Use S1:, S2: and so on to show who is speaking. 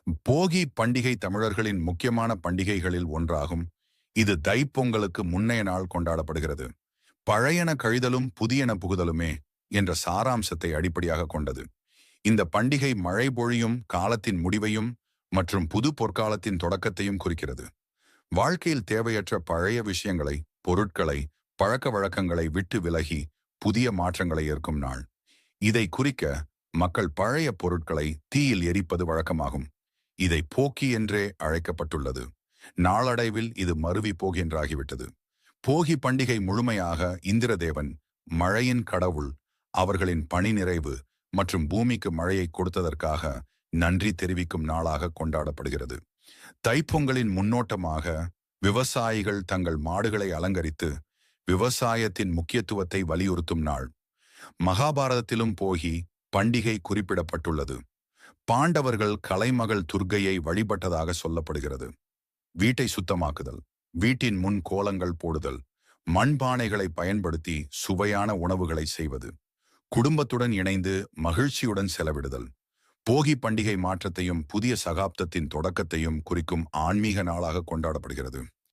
S1: போகி பண்டிகை தமிழர்களின் முக்கியமான பண்டிகைகளில் ஒன்றாகும். இது தைப்பொங்கலுக்கு முன்னைய நாள் கொண்டாடப்படுகிறது. பழையன கழிதலும் புதியன புகுதலுமே என்ற சாராம்சத்தை அடிப்படையாக கொண்டது. இந்த பண்டிகை மழை பொழியும் காலத்தின் முடிவையும் மற்றும் புது பொற்காலத்தின் தொடக்கத்தையும் குறிக்கிறது. வாழ்க்கையில் தேவையற்ற பழைய விஷயங்களை, பொருட்களை, பழக்க வழக்கங்களை விட்டு விலகி புதிய மாற்றங்களை ஏற்கும் நாள். இதை குறிக்க மக்கள் பழைய பொருட்களை தீயில் எரிப்பது வழக்கமாகும். இதை போக்கி என்றே அழைக்கப்பட்டுள்ளது. நாளடைவில் இது மருவி போகி என்றாகிவிட்டது. போகி பண்டிகை முழுமையாக இந்திரதேவன், மழையின் கடவுள், அவர்களின் பணி நிறைவு மற்றும் பூமிக்கு மழையை கொடுத்ததற்காக நன்றி தெரிவிக்கும் நாளாக கொண்டாடப்படுகிறது. தைப்பொங்கலின் முன்னோட்டமாக விவசாயிகள் தங்கள் மாடுகளை அலங்கரித்து விவசாயத்தின் முக்கியத்துவத்தை வலியுறுத்தும் நாள். மகாபாரதத்திலும் போகி பண்டிகை குறிப்பிடப்பட்டுள்ளது. பாண்டவர்கள் கலைமகள் துர்க்கையை வழிபட்டதாக சொல்லப்படுகிறது. வீட்டை சுத்தமாக்குதல், வீட்டின் முன் கோலங்கள் போடுதல், மண்பானைகளை பயன்படுத்தி சுவையான உணவுகளை செய்வது, குடும்பத்துடன் இணைந்து மகிழ்ச்சியுடன் செலவிடுதல். போகி பண்டிகை மாற்றத்தையும் புதிய சகாப்தத்தின் தொடக்கத்தையும் குறிக்கும் ஆன்மீக நாளாக கொண்டாடப்படுகிறது.